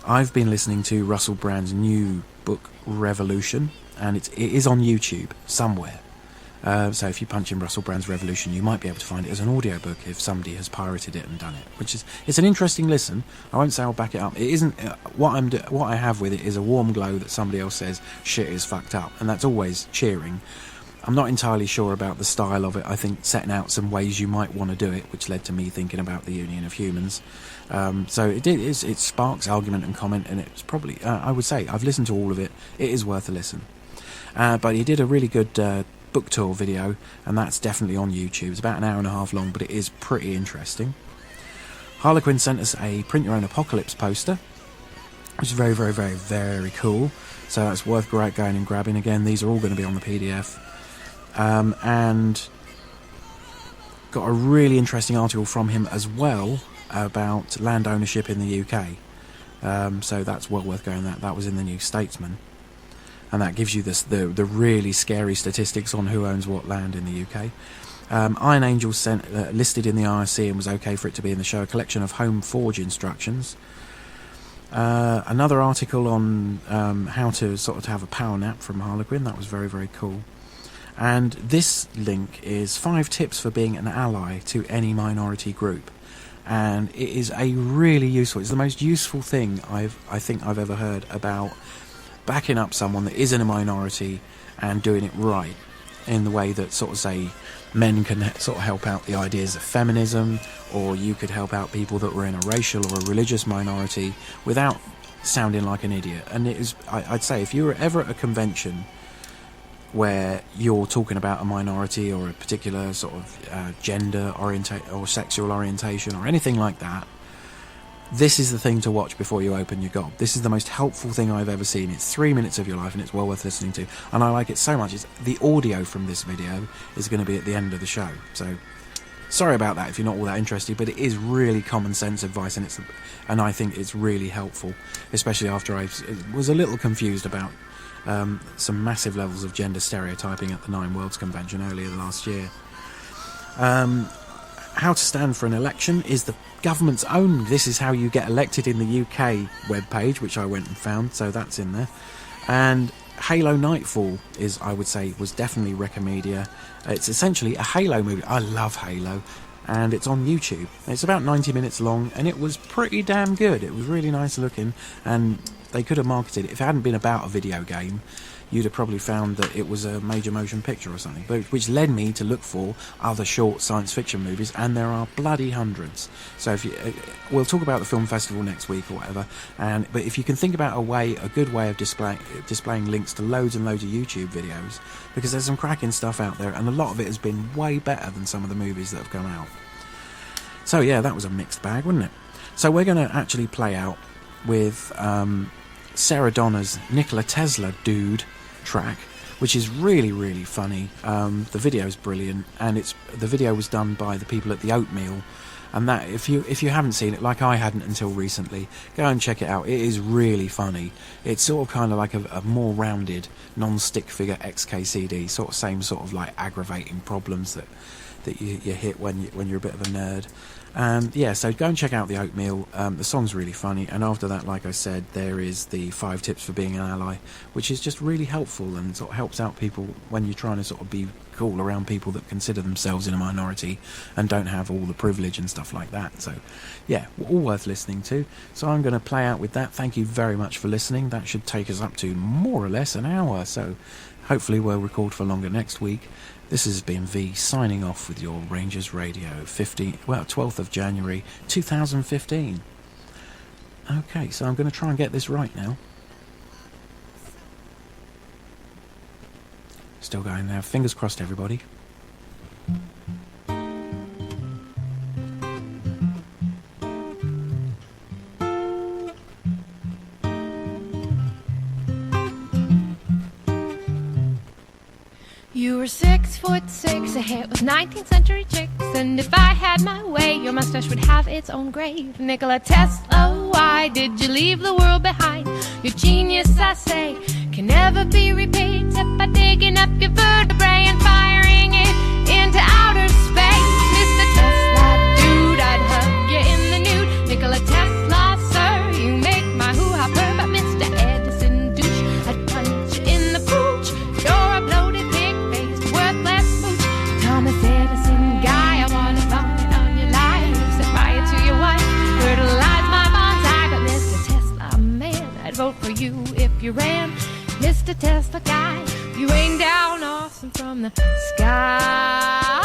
I've been listening to Russell Brand's new book Revolution, and it is on YouTube somewhere. So if you punch in Russell Brand's Revolution, you might be able to find it as an audiobook if somebody has pirated it and done it. It's an interesting listen. I won't say I'll back it up. It isn't what I have with it is a warm glow that somebody else says shit is fucked up, and that's always cheering. I'm not entirely sure about the style of it. I think setting out some ways you might want to do it, which led to me thinking about the Union of Humans. So it sparks argument and comment, and it's probably I would say I've listened to all of it. It is worth a listen. But he did a really good book tour video, and that's definitely on YouTube. It's about an hour and a half long, but it is pretty interesting. Harlequin sent us a print your own apocalypse poster, which is very, very, very, very cool. So that's worth going and grabbing. Again, these are all going to be on the PDF. And got a really interesting article from him as well about land ownership in the UK. So that's well worth going. That was in the New Statesman. And that gives you the really scary statistics on who owns what land in the UK. Iron Angel listed in the IRC and was okay for it to be in the show, a collection of home forge instructions. Another article on how to sort of have a power nap from Harlequin. That was very, very cool. And this link is 5 tips for being an ally to any minority group. And it is a really useful, it's the most useful thing I think I've ever heard about backing up someone that is in a minority and doing it right, in the way that sort of say men can sort of help out the ideas of feminism, or you could help out people that were in a racial or a religious minority without sounding like an idiot. And it is, I'd say, if you were ever at a convention where you're talking about a minority or a particular sort of gender or sexual orientation or anything like that, this is the thing to watch before you open your gob. This is the most helpful thing I've ever seen. It's 3 minutes of your life and it's well worth listening to. And I like it so much. The audio from this video is going to be at the end of the show. So sorry about that if you're not all that interested, but it is really common sense advice, and I think it's really helpful, especially after I was a little confused about some massive levels of gender stereotyping at the Nine Worlds Convention earlier last year. How to stand for an election is the government's own This Is How You Get Elected in the UK webpage, which I went and found, so that's in there. And Halo Nightfall is, I would say, was definitely Recomedia. It's essentially a Halo movie. I love Halo, and it's on YouTube. It's about 90 minutes long, and it was pretty damn good. It was really nice looking, and they could have marketed it. If it hadn't been about a video game, you'd have probably found that it was a major motion picture or something, which led me to look for other short science fiction movies, and there are bloody hundreds. So we'll talk about the film festival next week or whatever, but if you can think about a good way of displaying links to loads and loads of YouTube videos, because there's some cracking stuff out there, and a lot of it has been way better than some of the movies that have come out. So yeah, that was a mixed bag, wasn't it? So we're going to actually play out with Sarah Donner's Nikola Tesla Dude track, which is really, really funny. The video is brilliant, and the video was done by the people at the Oatmeal, and that if you haven't seen it, like I hadn't until recently, go and check it out. It is really funny. It's sort of kind of like a more rounded non-stick figure XKCD, sort of same sort of like aggravating problems that you hit when you're a bit of a nerd. Yeah, so go and check out the Oatmeal. The song's really funny, and after that, like I said, there is the 5 tips for being an ally, which is just really helpful and sort of helps out people when you're trying to sort of be cool around people that consider themselves in a minority and don't have all the privilege and stuff like that. So yeah, all worth listening to. So I'm going to play out with that. Thank you very much for listening. That should take us up to more or less an hour, so hopefully we'll record for longer next week. This has been V signing off with your Rangers Radio 12th of January 2015. Okay, so I'm going to try and get this right now. Still going now. Fingers crossed, everybody. You were 6'6", a hit with 19th century chicks, and if I had my way, your mustache would have its own grave. Nikola Tesla, why did you leave the world behind? Your genius, I say, can never be repaid except by digging up your vertebrae and firing it into outer space. Mr. Tesla, dude, I'd hug you in the nude. Nikola Tesla, sir, you make my hoo-ha purr. But Mr. Edison, douche, I'd punch you in the pooch. You're a bloated, pig-faced, worthless mooch. Thomas Edison, guy, I wanna vomit on your life. Set fire to your wife, fertilize my bonsai. But Mr. Tesla, man, I'd vote for you if you ran. Mr. Tesla guy, you rain down awesome from the sky.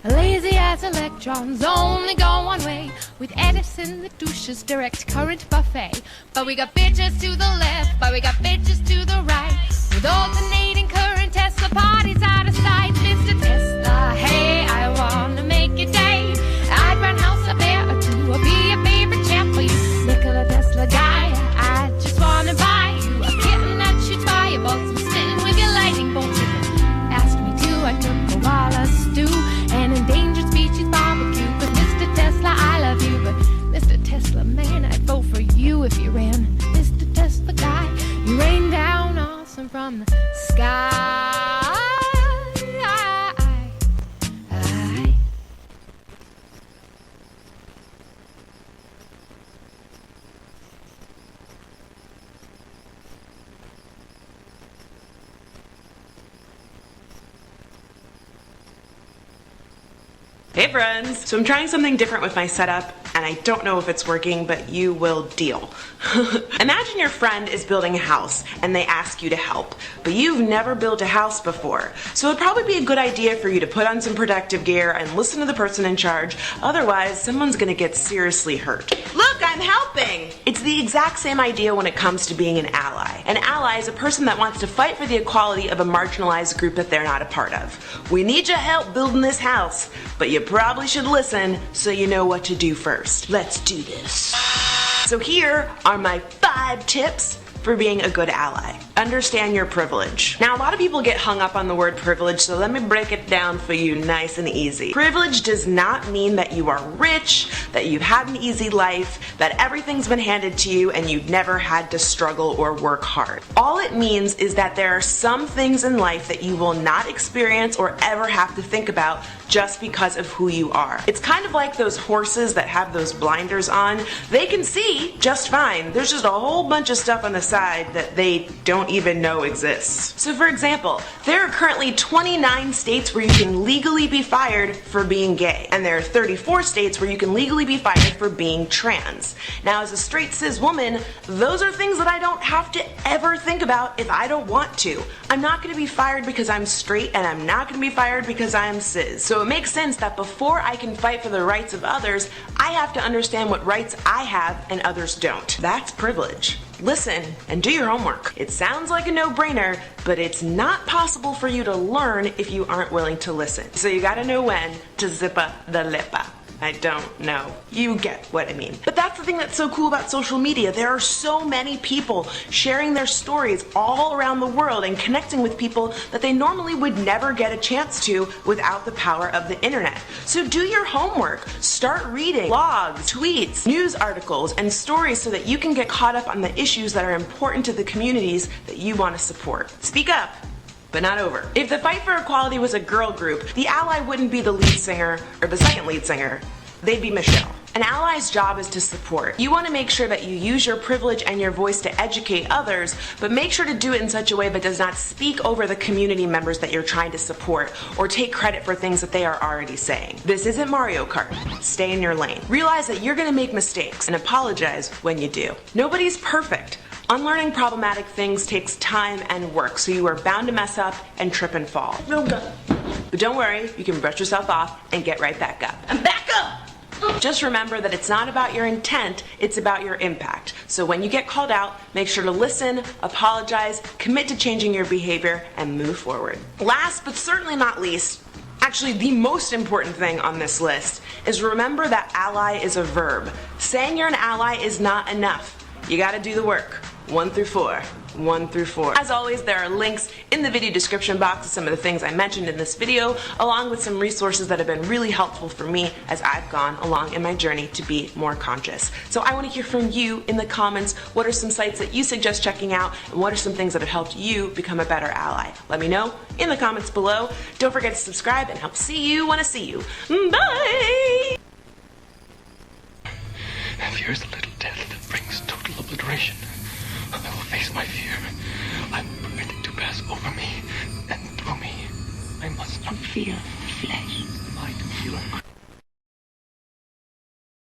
Lazy as electrons only go one way. With Edison, the douche's direct current buffet. But we got bitches to the left, but we got bitches to the right. With alternating current, Tesla parties out of sight. Mr. Tesla, hey, I wanna make your day. I'd run house a bear or two, or be a favorite champ for you. Nikola Tesla guy, I just wanna buy you a kitten that shoots fireballs and spin with your lightning bolts. If you asked me to, I took a koala stew and endangered species barbecue. But Mr. Tesla, I love you. But Mr. Tesla, man, I'd vote for you if you ran. Mr. Tesla guy, you rain down awesome from the sky. Hey friends! So I'm trying something different with my setup, and I don't know if it's working, but you will deal. Imagine your friend is building a house, and they ask you to help, but you've never built a house before. So it'd probably be a good idea for you to put on some protective gear and listen to the person in charge, otherwise someone's gonna get seriously hurt. Look, I'm helping! It's the exact same idea when it comes to being an ally. An ally is a person that wants to fight for the equality of a marginalized group that they're not a part of. We need your help building this house, but you probably should listen so you know what to do first. Let's do this. So here are my 5 tips for being a good ally. Understand your privilege. Now, a lot of people get hung up on the word privilege, so let me break it down for you nice and easy. Privilege does not mean that you are rich, that you've had an easy life, that everything's been handed to you and you've never had to struggle or work hard. All it means is that there are some things in life that you will not experience or ever have to think about just because of who you are. It's kind of like those horses that have those blinders on. They can see just fine. There's just a whole bunch of stuff on the side that they don't even know exists. So for example, there are currently 29 states where you can legally be fired for being gay, and there are 34 states where you can legally be fired for being trans. Now, as a straight cis woman, those are things that I don't have to ever think about if I don't want to. I'm not going to be fired because I'm straight, and I'm not going to be fired because I'm cis. So it makes sense that before I can fight for the rights of others, I have to understand what rights I have and others don't. That's privilege. Listen and do your homework. It sounds like a no-brainer, but it's not possible for you to learn if you aren't willing to listen. So you gotta know when to zippa the lippa. I don't know. You get what I mean. But that's the thing that's so cool about social media. There are so many people sharing their stories all around the world and connecting with people that they normally would never get a chance to without the power of the internet. So do your homework. Start reading blogs, tweets, news articles, and stories so that you can get caught up on the issues that are important to the communities that you want to support. Speak up, but not over. If the Fight for Equality was a girl group, the ally wouldn't be the lead singer or the second lead singer. They'd be Michelle. An ally's job is to support. You want to make sure that you use your privilege and your voice to educate others, but make sure to do it in such a way that does not speak over the community members that you're trying to support or take credit for things that they are already saying. This isn't Mario Kart. Stay in your lane. Realize that you're going to make mistakes and apologize when you do. Nobody's perfect. Unlearning problematic things takes time and work, so you are bound to mess up and trip and fall. But don't worry, you can brush yourself off and get right back up. And back up! Just remember that it's not about your intent, it's about your impact. So when you get called out, make sure to listen, apologize, commit to changing your behavior, and move forward. Last but certainly not least, actually the most important thing on this list, is remember that ally is a verb. Saying you're an ally is not enough. You gotta do the work. 1 through 4. 1 through 4. As always, there are links in the video description box to some of the things I mentioned in this video, along with some resources that have been really helpful for me as I've gone along in my journey to be more conscious. So I want to hear from you in the comments. What are some sites that you suggest checking out, and what are some things that have helped you become a better ally? Let me know in the comments below. Don't forget to subscribe, and I'll see you when I see you. Bye! Fear is a little death that brings total obliteration. I will face my fear. I will permit it to pass over me and through me. I must not fear the flesh. I do feel